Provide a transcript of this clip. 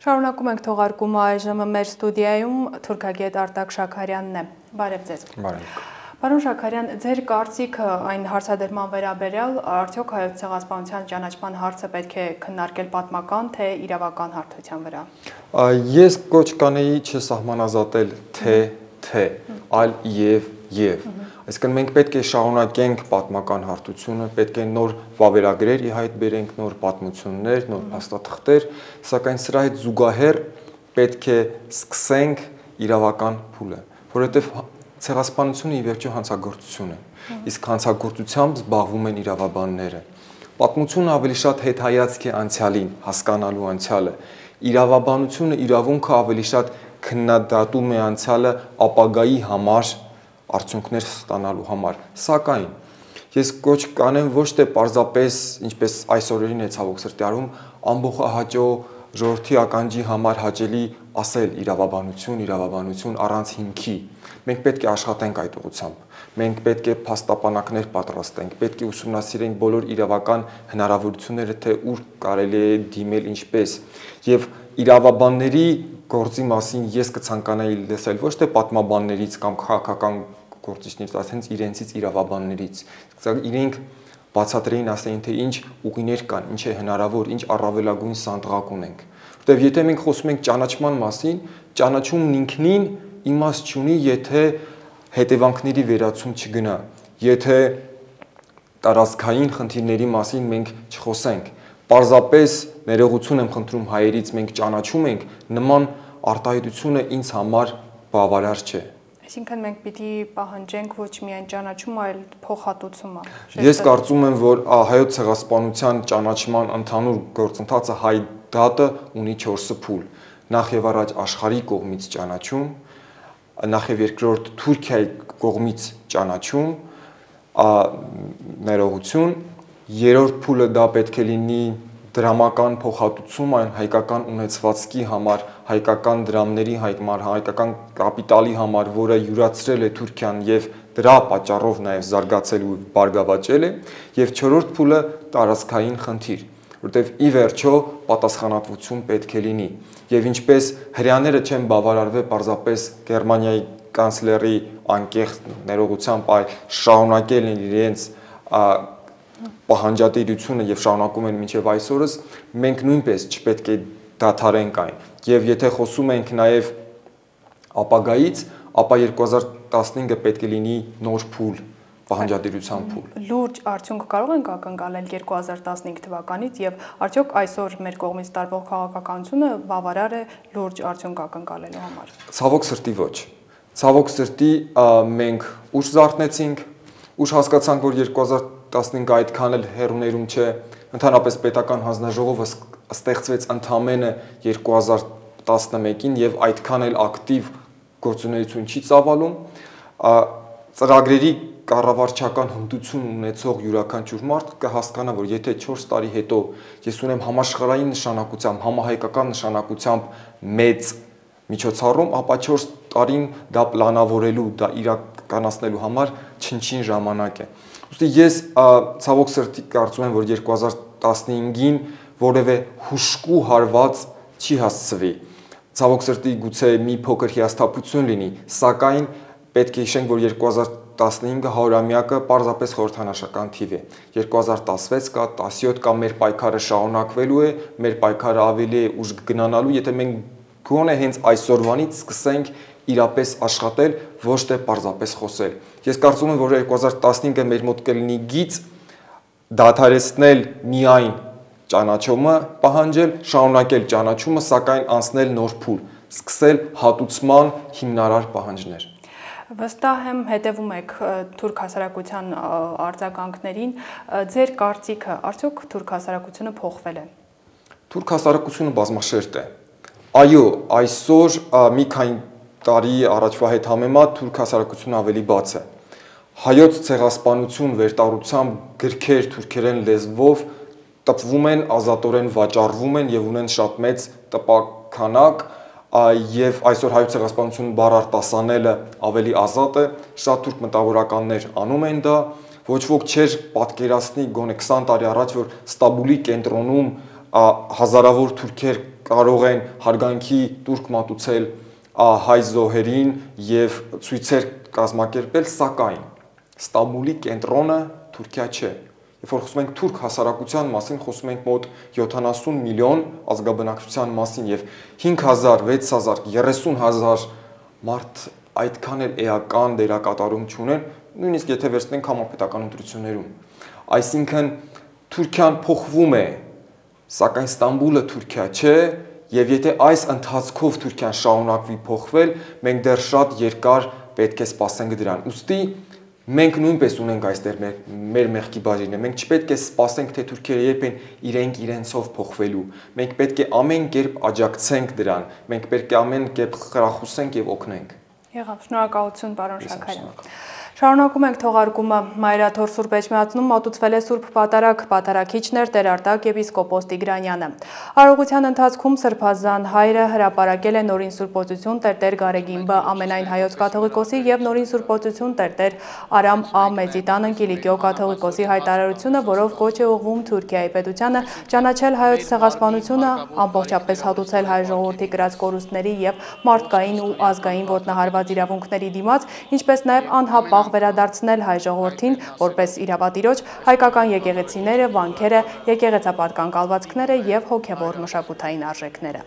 Շարունակում ենք թողարկումը այժմ մեր ստուդիայում թուրքագետ Արտակ Շաքարյանն է։ Բարև ձեզ։ Բարև։ Պարոն Շաքարյան, ձեր կարծիքը այն հարցադրման վերաբերյալ արդյոք հայոց ցեղասպանության ճանաչման հարցը պետք է քննարկել պատմական թե իրավական հարթության վրա։ Ես կոչ կանեի չսահմանազատել թե, այլ եւ։ Այսինքն մենք պետք է շարունակենք պատմական հարթությունը, պետք է նոր վավերագրեր ի հայտ բերենք, նոր պատմություններ, նոր փաստաթղթեր, սակայն սրա հետ զուգահեռ պետք է սկսենք իրավական փուլը, որովհետև ցեղասպանությունը ի վերջո հանցագործություն է, իսկ հանցագործությամբ զբաղվում են իրավաբանները։ Պատմությունը ավելի շատ հետհայացք է անցյալին, հասկանալու անցյալը։ Իրավաբանությունը, իրավունքը ավելի շատ քննադատում է անցյալը ապագայի համար, արդյունքներ ստանալու համար։ Սակայն ես կոչ կանեմ ոչ թե պարզապես, ինչպես այս օրերին է ցավոք սրտի արվում, ամբողջահաճո ժողովրդի ականջի համար հաճելի ասել իրավաբանություն առանց հիմքի։ Մենք պետք է աշխատենք այդ ուղղությամբ։ Մենք պետք է փաստապանակներ պատրաստենք, պետք է ուսումնասիրենք բոլոր իրավական հնարավորությունները, թե ուր կարելի է դիմել ինչպես։ Եվ իրավաբանների գործի մասին ես կցանկանայի լսել ոչ թե պատմաբաններից կամ քաղաքական գործիչներից, այլ հենց իրենցից իրավաբաններից։ Իրենք բացատրեին ասեին, թե ինչ ուղիներ կան, ինչ է հնարավոր, ինչ առավելագույն սանդղակ ունենք։ Որտեվ եթե մենք խոսում ենք ճանաչման մասին, ճանաչումն ինքնին իմաստ չունի, եթե հետևանքների վերացում չգնա, եթե տարածքային խնդիրների մասին մենք չխոսենք։ Պարզապես ներողություն եմ խնդրում հայերից, մենք ճանաչում ենք, նման արտահայտությունը ինձ համար բավարար չէ։ Այսինքն մենք պիտի պահանջենք ոչ միայն ճանաչում, այլ փոխհատուցումը։ Ես կարծում եմ, որ հայոց ցեղասպանության ճանաչման ընդհանուր գործընթացը հայ դատը ունի 4 փուլ։ Նախ եւ առաջ աշխարհի կողմից ճանաչում, նախ եւ երկրորդ Թուրքիայի կողմից ճանաչում, ներողություն, երրորդ փուլը դա պետք է լինի դրամական փոխհատուցում այն հայկական ունեցվածքի համար, հայկական դրամների համար, հայկական կապիտալի համար, որը յուրացրել է Թուրքիան եւ դրա պատճառով նաեւ զարգացել ու բարգավաճել է, եւ չորրորդ փուլը տարածքային խնդիր, որտեւ ի վերջո պատասխանատվություն պետք է լինի։ Եվ ինչպես հрьяաները չեն բավարարվել պարզապես Գերմանիայի կանցլերի անկեղծ ներողությամբ այլ շարունակել են իրենց պահանջատիրությունը եւ շարունակում են մինչեւ այսօրս, մենք նույնպես չպետք է դադարենք այն։ Եվ եթե խոսում ենք նաեւ ապագայից, ապա 2015-ը պետք է լինի նոր փուլ, պահանջատիրության փուլ։ Լուրջ արդյունք կարող ենք ակնկալել 2015 թվականից եւ արդյոք այսօր մեր կողմից տարվող քաղաքականությունը բավարար է լուրջ արդյունք ակնկալելու համար։ Ցավոք սրտի ոչ։ Ցավոք սրտի մենք ուշ զարթնեցինք, ուշ հասկացանք, որ 2015 այդքան էլ հեռուներում չէ, ընդհանրապես պետական հանձնաժողովը ստեղծվեց ընդամենը 2011-ին եւ այդքան էլ ակտիվ գործունեություն չի ծավալում, ծրագրերի կառավարչական հմտություն ունեցող յուրաքանչյուր մարդ կհասկանա, որ եթե 4 տարի հետո ես ունեմ համաշխարհային նշանակությամբ, համահայկական նշանակությամբ մեծ միջոցառում, ապա 4 տարին դա պլանավորելու, դա իրականացնելու համար չնչին ժամանակ է։ Ուստի ես ցավոք սրտի կարծում եմ, որ 2015-ին որևէ հուշկու հարված չի հասցվի։ Ցավոք սրտի գուցե մի փոքր հիասթափություն լինի, սակայն պետք է հիշենք, որ 2015-ը 100-ամյակը պարզապես խորհրդանշական թիվ է։ 2016 կա, 17 կա, մեր պայքարը շարունակվելու է, մեր պայքարը ավելի է ուժ գնանալու, եթե մենք գոնե հենց այսօրվանից սկսենք իրապես աշխատել, ոչ թե պարզապես խոսել։ Ես կարծում եմ, որ 2015-ը մեր մոտ կլինի գիծ դադարեցնել միայն ճանաչումը պահանջել, շարունակել ճանաչումը, սակայն անցնել նոր փուլ, սկսել հատուցման հիմնարար պահանջներ։ Վստահ եմ հետևում եք թուրք հասարակության արձագանքներին, ձեր կարծիքը արդյոք թուրք հասարակությունը փոխվել է։ Թուրք հասարակությունը բազմաշերտ է։ Այո, այսօր մի քանի տարի առաջվա հետ համեմատ թուրք հասարակությունը ավելի բաց է։ Հայոց ցեղասպանություն վերտարությամբ գրքեր թուրքերեն լեզվով տպվում են, ազատորեն վաճառվում են եւ ունեն շատ մեծ տպաքանակ, եւ այսօր հայոց ցեղասպանություն բառ արտասանելը ավելի ազատ է, շատ թուրք մտավորականներ անում են դա, ոչ ոք չէր պատկերացնի գոնե 20 տարի առաջ, որ Ստամբուլի կենտրոնում հազարավոր թուրքեր կարող են հարգանքի տուրք մատուցել հայ զոհերին եւ ցույցեր կազմակերպել, սակայն Ստամբուլի կենտրոնը Թուրքիա չէ։ Երբ որ խոսում ենք թուրք հասարակության մասին, խոսում ենք մոտ 70 միլիոն ազգաբնակչության մասին եւ 5000, 6000, 30000 մարդ այդքան էլ էական դերակատարում չունեն, նույնիսկ եթե վերցնենք համապետական ընտրություններում։ Այսինքն Թուրքիան փոխվում է, սակայն Ստամբուլը Թուրքիա չէ, եւ եթե այս ընթացքով Թուրքիան շարունակվի փոխվել, մենք դեռ շատ երկար պետք է սպասենք դրան։ Ուստի մենք նույնպես ունենք այստեղ մեր մեղքի բաժինը։ Մենք չպետք է սպասենք, թե թուրքերը երբ են իրենցով փոխվելու։ Մենք պետք է ամեն կերպ աջակցենք դրան։ Մենք պետք է ամեն կերպ խրախուսենք եւ օգնենք։ Եղավ, շնորհակալություն, պարոն Շաքարյան։ Շարունակում ենք թողարկումը։ Մայրաթոր Սուրբ Էջմիածնում մատուցվել է Սուրբ Պատարագ, պատարագիչներ Տեր Արտակ եպիսկոպոս Տիգրանյանը։ Արարողության ընթացքում Սրբազան հայրը հրապարակել է նորին սուրբոցություն Տեր Գարեգիմբը ամենայն հայոց կաթողիկոսի եւ նորին սուրբոցություն Տեր Արամ Ա Մեծիտան Կիլիկիո կաթողիկոսի հայտարարությունը, որով կոչ է ուղղվում Թուրքիայի պետությանը ճանաչել հայոց ցեղասպանությունը, ամբողջապես հատուցել հայ ժողովրդի կրած կորուստների եւ մարդկային ու ազգային ոտնահարված իրավունքների դիմաց, ինչպես նաեւ անհապաղ վերադարձնել հայ ժողովրդին որպես իրավատիրոջ, հայկական եկեղեցիները, վանքերը, եկեղեցապատկան կալվածքները եւ հոգեվոր մշակութային արժեքները։